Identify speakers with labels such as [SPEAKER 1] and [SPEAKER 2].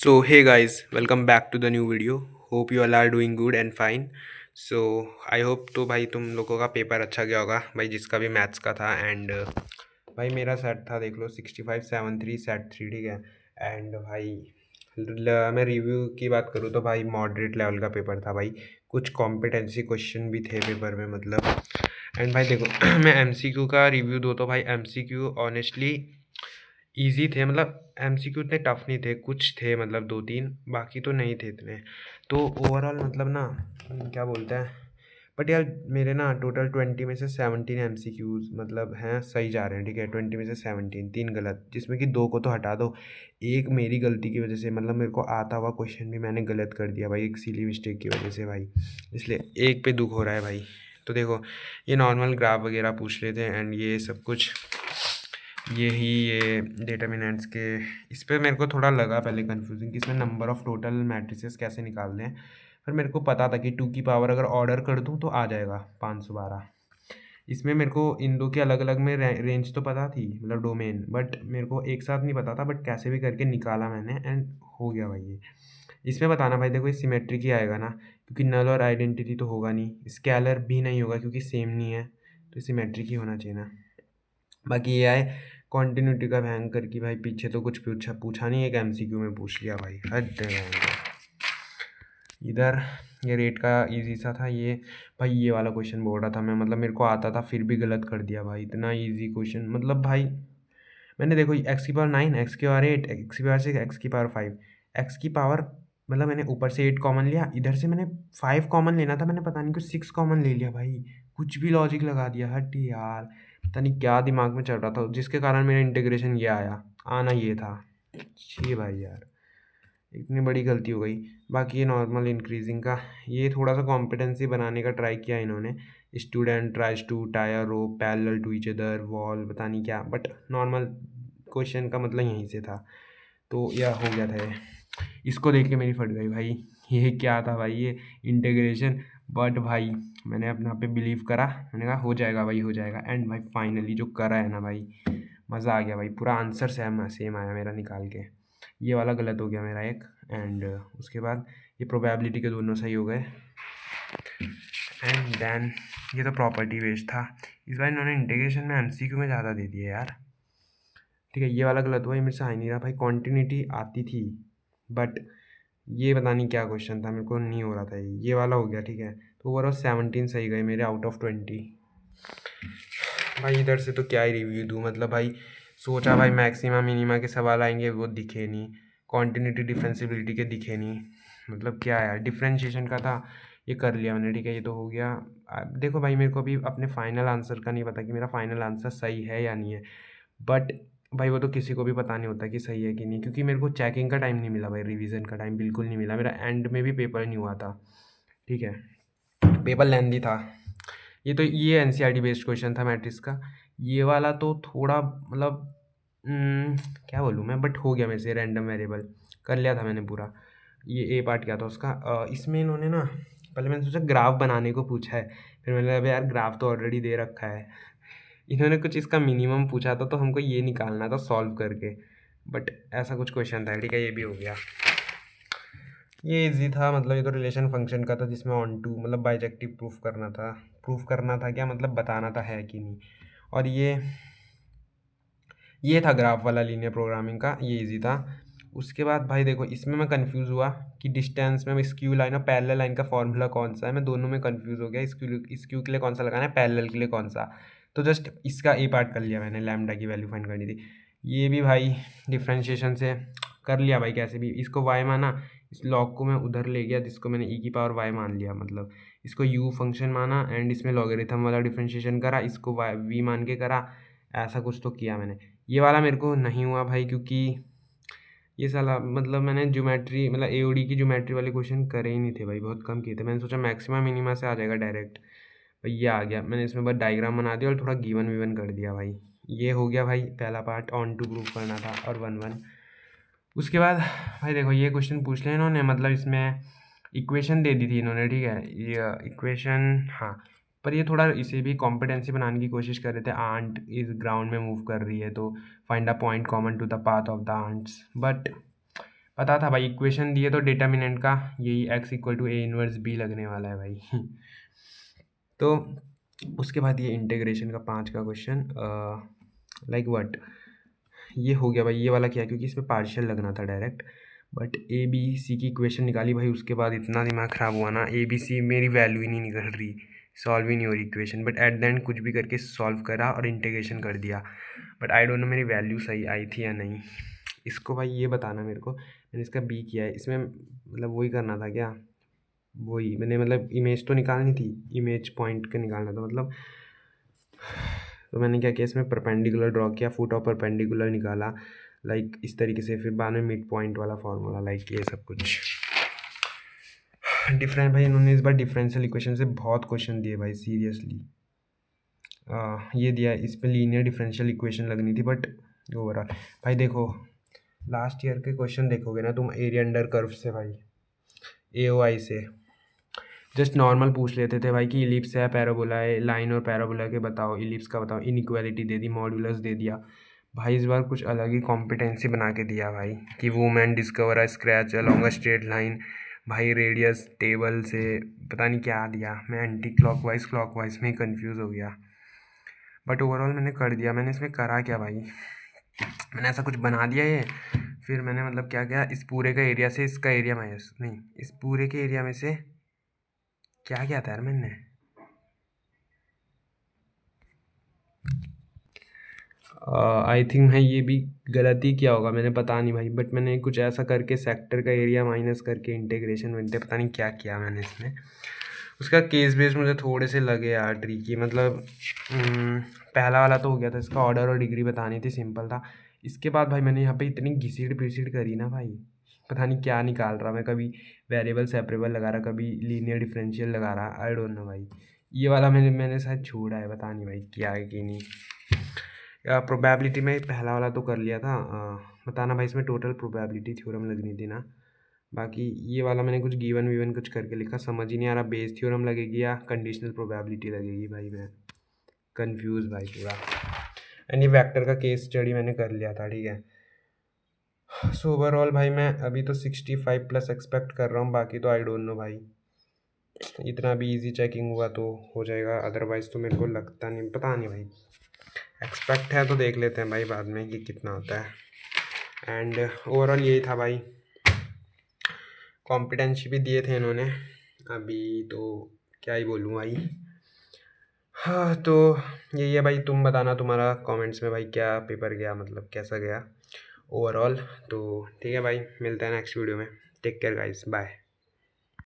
[SPEAKER 1] So, hey guys, welcome back to the new video. Hope you all are doing good and fine. So, I hope तो भाई तुम लोगों का paper अच्छा गया होगा भाई, जिसका भी मैथ्स का था। एंड भाई मेरा सेट था, देख लो 6573 सेट 3, ठीक है। एंड भाई मैं रिव्यू की बात करूँ तो भाई मॉडरेट लेवल का पेपर था भाई। कुछ कॉम्पिटेंसी क्वेश्चन भी थे पेपर में मतलब। एंड भाई देखो मैं एमसीक्यू का रिव्यू दूँ तो भाई एमसीक्यू ऑनेस्टली ईजी थे, मतलब एमसीक्यू इतने टफ नहीं थे, कुछ थे मतलब दो तीन, बाकी तो नहीं थे इतने। तो ओवरऑल मतलब ना क्या बोलते हैं, बट यार मेरे ना टोटल 20 में से 17 एमसीक्यूज मतलब हैं सही जा रहे हैं, ठीक है। 20 में से 17, तीन गलत, जिसमें कि दो को तो हटा दो। एक मेरी गलती की वजह से, मतलब मेरे को आता हुआ क्वेश्चन भी मैंने गलत कर दिया भाई, एक सिली मिस्टेक की वजह से भाई, इसलिए एक पे दुख हो रहा है भाई। तो देखो ये नॉर्मल ग्राफ वगैरह पूछ लेते हैं एंड ये सब कुछ, ये डिटर्मिनेंट्स के। इस पे मेरे को थोड़ा लगा पहले कंफ्यूजिंग कि इसमें नंबर ऑफ़ टोटल मैट्रिसेस कैसे निकालने हैं। पर मेरे को पता था कि 2 की पावर अगर ऑर्डर कर दूं तो आ जाएगा 512। इसमें मेरे को इन दो के अलग अलग में रेंज तो पता थी, मतलब डोमेन, बट मेरे को एक साथ नहीं पता था। बट कैसे भी करके निकाला मैंने एंड हो गया भाई ये। इसमें बताना भाई, देखो ये सिमेट्रिक ही आएगा ना, क्योंकि नल और आइडेंटिटी तो होगा नहीं, स्केलर भी नहीं होगा क्योंकि सेम नहीं है, तो सिमेट्रिक ही होना चाहिए ना। बाकी ये आए कॉन्टिन्यूटी का भयंकर की भाई, पीछे तो कुछ पूछा पूछा नहीं, एक एमसीक्यू में पूछ लिया भाई, हद है भयंकर। इधर ये रेट का इजी सा था ये। भाई ये वाला क्वेश्चन बोल रहा था मैं, मतलब मेरे को आता था फिर भी गलत कर दिया भाई, इतना इजी क्वेश्चन मतलब भाई। मैंने देखो x⁹, x⁴, x⁴, x⁵, x⁴, मतलब मैंने ऊपर से 8 कॉमन लिया, इधर से मैंने 5 कॉमन लेना था, मैंने पता नहीं कुछ 6 कॉमन ले लिया भाई। कुछ भी लॉजिक लगा दिया, हट यार। पता नहीं क्या दिमाग में चल रहा था, जिसके कारण मेरा इंटीग्रेशन ये आया, आना ये था। छी भाई यार, इतनी बड़ी गलती हो गई। बाकी ये नॉर्मल इंक्रीजिंग का, ये थोड़ा सा कॉम्पिटेंसी बनाने का ट्राई किया इन्होंने। Student tries to tie a rope parallel to each other wall, पता नहीं क्या, बट नॉर्मल क्वेश्चन का मतलब यहीं से था। तो यह हो गया था ये। इसको देख के मेरी फट गई भाई, ये क्या था भाई, ये इंटीग्रेशन। बट भाई मैंने अपने आप पे बिलीव करा, मैंने कहा हो जाएगा भाई, हो जाएगा। एंड भाई फाइनली जो करा है ना भाई, मज़ा आ गया भाई, पूरा आंसर सेम सेम आया मेरा निकाल के। ये वाला गलत हो गया मेरा एक। एंड उसके बाद ये प्रोबेबिलिटी के दोनों सही हो गए। एंड देन ये तो प्रॉपर्टी बेस्ड था। इस बार इन्होंने इंटीग्रेशन में एमसीक्यू में ज़्यादा दे दिया यार, ठीक है। ये वाला गलत हुआ, ये मेरे से आ ही नहीं रहा भाई। कॉन्टिन्यूटी आती थी, बट ये पता नहीं क्या क्वेश्चन था, मेरे को नहीं हो रहा था ये वाला हो गया, ठीक है। तो ओवरऑल 17 सही गए मेरे आउट ऑफ 20। भाई इधर से तो क्या ही रिव्यू दूँ, मतलब भाई सोचा भाई मैक्सिमा मिनिमा के सवाल आएंगे, वो दिखे नहीं। कॉन्टिन्यूटी डिफरेंशिबिलिटी के दिखे नहीं, मतलब क्या यार। डिफरेंशिएशन का था, ये कर लिया मैंने, ठीक है, ये तो हो गया। देखो भाई मेरे को अभी अपने फाइनल आंसर का नहीं पता कि मेरा फाइनल आंसर सही है या नहीं है। बट भाई वो तो किसी को भी पता नहीं होता कि सही है कि नहीं, क्योंकि मेरे को चेकिंग का टाइम नहीं मिला भाई, रिवीजन का टाइम बिल्कुल नहीं मिला, मेरा एंड में भी पेपर नहीं हुआ था, ठीक है। पेपर लेंदी था। ये एनसीईआरटी बेस्ड क्वेश्चन था मैट्रिक्स का। ये वाला तो थोड़ा मतलब क्या बोलूँ मैं, बट हो गया मेरे से, रैंडम वेरिएबल कर लिया था मैंने पूरा। ये ए पार्ट क्या था उसका, इसमें इन्होंने ना पहले मैंने सोचा ग्राफ बनाने को पूछा है, फिर मैंने कहा यार ग्राफ तो ऑलरेडी दे रखा है। इन्होंने कुछ इसका मिनिमम पूछा था, तो हमको ये निकालना था सॉल्व करके। बट ऐसा कुछ क्वेश्चन था, ठीक है, ये भी हो गया। ये इजी था, मतलब ये तो रिलेशन फंक्शन का था, जिसमें ऑन टू मतलब बाइजेक्टिव प्रूफ करना था। प्रूफ करना था क्या, मतलब बताना था है कि नहीं। और ये था ग्राफ वाला लीनियर प्रोग्रामिंग का, ये इजी था। उसके बाद भाई देखो इसमें मैं कंफ्यूज हुआ कि डिस्टेंस में स्क्यू लाइन और पैरेलल लाइन का फॉर्मूला कौन सा है, मैं दोनों में कंफ्यूज हो गया। स्क्यू के लिए कौन सा लगाना है, पैरेलल के लिए कौन सा। तो जस्ट इसका ए पार्ट कर लिया मैंने, लैम्डा की वैल्यू फाइंड करनी थी। ये भी भाई डिफ्रेंशिएशन से कर लिया भाई, कैसे भी इसको वाई माना, इस लॉग को मैं उधर ले गया जिसको मैंने ई की पावर वाई मान लिया, मतलब इसको यू फंक्शन माना एंड इसमें लॉगरिथम वाला डिफ्रेंशिएशन करा, इसको वाई वी मान के करा। ऐसा कुछ तो किया मैंने। ये वाला मेरे को नहीं हुआ भाई, क्योंकि ये साला मतलब मैंने ज्योमेट्री मतलब एओडी की ज्योमेट्री वाले क्वेश्चन करे ही नहीं थे भाई, बहुत कम किए थे। मैंने सोचा मैक्सिमा मिनिमा से आ जाएगा डायरेक्ट, भाई ये आ गया। मैंने इसमें बस डायग्राम बना दिया और थोड़ा गिवन विवन कर दिया भाई। ये हो गया भाई पहला पार्ट, ऑन टू प्रूफ करना था और 1 1। उसके बाद भाई देखो ये क्वेश्चन पूछ लिया इन्होंने, मतलब इसमें इक्वेशन दे दी थी इन्होंने, ठीक है, ये इक्वेशन हाँ। पर ये थोड़ा इसे भी कॉम्पिटेंसी बनाने की कोशिश कर रहे थे। आंट इस ग्राउंड में मूव कर रही है, तो find a point common to the path of the ants. But पता था भाई, इक्वेशन दिए तो डिटर्मिनेंट का यही x equal to A inverse B लगने वाला है भाई। तो उसके बाद ये इंटीग्रेशन का 5 का क्वेश्चन, लाइक व्हाट, ये हो गया भाई। ये वाला क्या है, क्योंकि इसमें पार्शियल लगना था direct, but A B C की इक्वेशन निकाली भाई। उसके बाद इतना दिमाग ख़राब हुआ ना, ए बी सी मेरी वैल्यू ही नहीं निकल रही, सॉल्व ही नहीं हो रही equation. But at the end कुछ भी करके सॉल्व करा और इंटीग्रेशन कर दिया। बट आई डोंट नो मेरी वैल्यू सही आई थी या नहीं। इसको भाई ये बताना मेरे को। मैंने इसका बी किया है, इसमें मतलब वही करना था क्या, वही मैंने मतलब इमेज तो निकालनी थी, इमेज पॉइंट का निकालना था मतलब। तो मैंने क्या किया, इसमें परपेंडिकुलर ड्रॉ किया, फुट ऑफ परपेंडिकुलर निकाला, लाइक इस तरीके से। फिर बाद में मिड पॉइंट वाला फार्मूला, लाइक ये सब कुछ डिफरेंट। भाई इन्होंने इस बार डिफरेंशियल इक्वेशन से बहुत क्वेश्चन दिए भाई, सीरियसली। ये दिया, इस पर लीनियर डिफरेंशियल इक्वेशन लगनी थी, बट ओवरऑल भाई देखो, लास्ट ईयर के क्वेश्चन देखोगे ना तुम, एरिया अंडर कर्व से भाई, AOI से जस्ट नॉर्मल पूछ लेते थे भाई कि इलिप्स है, पैराबोला है, लाइन और पैराबोला के बताओ, इलिप्स का बताओ, इनइक्वालिटी दे दी, मॉड्यूलस दे दिया। भाई इस बार कुछ अलग ही कॉम्पिटेंसी बना के दिया भाई, कि women discover a scratch along a straight line. भाई रेडियस टेबल से पता नहीं क्या दिया, मैं एंटी क्लॉकवाइज में कंफ्यूज हो गया। बट ओवरऑल मैंने कर दिया। मैंने इसमें करा क्या भाई, मैंने ऐसा कुछ बना दिया ये। फिर मैंने मतलब क्या किया, इस पूरे का एरिया से इसका एरिया माइनस, नहीं, इस पूरे के एरिया में से क्या किया था यार मैंने, आई थिंक मैं ये भी गलती किया होगा मैंने, पता नहीं भाई। बट मैंने कुछ ऐसा करके सेक्टर का एरिया माइनस करके इंटीग्रेशन बनते, पता नहीं क्या किया मैंने इसमें। उसका केस बेस मुझे थोड़े से लगे यार ट्रिकी, मतलब पहला वाला तो हो गया था, इसका ऑर्डर और डिग्री बतानी थी, सिंपल था। इसके बाद भाई मैंने यहाँ पे इतनी घिसीट पिसीट करी ना भाई, पता नहीं क्या निकाल रहा मैं, कभी वेरिएबल सेपरेबल लगा रहा, कभी लीनियर डिफरेंशियल लगा रहा, आई डोंट नो भाई। ये वाला मैंने शायद छोड़ा है, पता नहीं भाई क्या है कि नहीं। प्रोबेबिलिटी में पहला वाला तो कर लिया था, बताना भाई इसमें टोटल प्रोबेबिलिटी थ्योरम लगनी थी ना। बाकी ये वाला मैंने कुछ गिवन विवन कुछ करके लिखा, समझ ही नहीं आ रहा, बेस थ्योरम लगेगी या कंडीशनल प्रोबेबिलिटी लगेगी भाई, मैं कंफ्यूज भाई पूरा। एंड ये वेक्टर का केस स्टडी मैंने कर लिया था, ठीक है। सो ओवरऑल भाई मैं अभी तो 65+ एक्सपेक्ट कर रहा हूँ, बाकी तो आई डोंट नो भाई। इतना भी इजी चेकिंग हुआ तो हो जाएगा, अदरवाइज़ तो मेरे को लगता नहीं, पता नहीं भाई। एक्सपेक्ट है तो देख लेते हैं भाई बाद में कि कितना होता है। एंड ओवरऑल यही था भाई, कॉम्पिटेंसी भी दिए थे इन्होंने, अभी तो क्या ही बोलूँ भाई। हाँ तो यही है भाई, तुम बताना तुम्हारा कमेंट्स में भाई क्या पेपर गया, मतलब कैसा गया ओवरऑल। तो ठीक है भाई, मिलते हैं नेक्स्ट वीडियो में, टेक केयर गाइस, बाय।